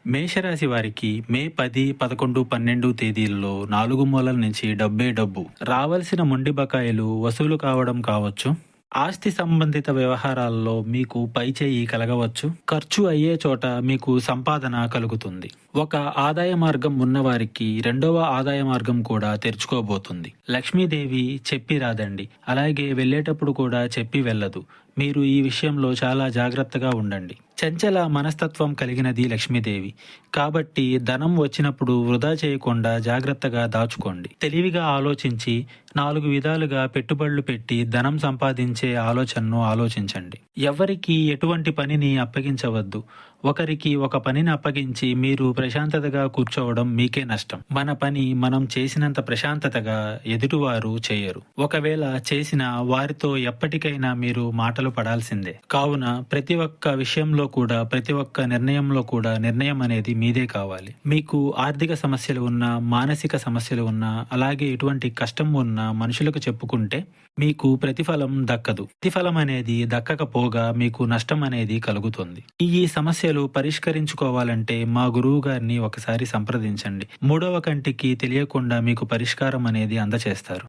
మేషరాశి వారికి మే 10, 11, 12 తేదీల్లో 4 మూలల నుంచి డబ్బే డబ్బు. రావాల్సిన మొండి బకాయిలు వసూలు కావడం కావచ్చు. ఆస్తి సంబంధిత వ్యవహారాల్లో మీకు పైచేయి కలగవచ్చు. ఖర్చు అయ్యే చోట మీకు సంపాదన కలుగుతుంది. ఒక ఆదాయ మార్గం ఉన్నవారికి రెండవ ఆదాయ మార్గం కూడా తెరుచుకోబోతుంది. లక్ష్మీదేవి చెప్పి రాదండి, అలాగే వెళ్ళేటప్పుడు కూడా చెప్పి వెళ్ళదు. మీరు ఈ విషయంలో చాలా జాగ్రత్తగా ఉండండి. చంచల మనస్తత్వం కలిగినది లక్ష్మీదేవి, కాబట్టి ధనం వచ్చినప్పుడు వృధా చేయకుండా జాగ్రత్తగా దాచుకోండి. తెలివిగా ఆలోచించి 4 విధాలుగా పెట్టుబడులు పెట్టి ధనం సంపాదించే ఆలోచనను ఆలోచించండి. ఎవరికి ఎటువంటి పనిని అప్పగించవద్దు. ఒకరికి ఒక పనిని అప్పగించి మీరు ప్రశాంతతగా కూర్చోవడం మీకే నష్టం. మన పని మనం చేసినంత ప్రశాంతతగా ఎదుటివారు చేయరు. ఒకవేళ చేసిన వారితో ఎప్పటికైనా మీరు మాటలు పడాల్సిందే. కావున ప్రతి ఒక్క విషయంలో కూడా, ప్రతి ఒక్క నిర్ణయంలో కూడా నిర్ణయం అనేది మీదే కావాలి. మీకు ఆర్థిక సమస్యలు ఉన్నా, మానసిక సమస్యలు ఉన్నా, అలాగే ఎటువంటి కష్టం ఉన్నా మనుషులకు చెప్పుకుంటే మీకు ప్రతిఫలం దక్కదు. ప్రతిఫలం అనేది దక్కకపోగా మీకు నష్టం అనేది కలుగుతుంది. ఈ సమస్యలు పరిష్కరించుకోవాలంటే మా గురువు గారిని ఒకసారి సంప్రదించండి. మూడవ కంటికి తెలియకుండా మీకు పరిష్కారం అనేది అందచేస్తారు.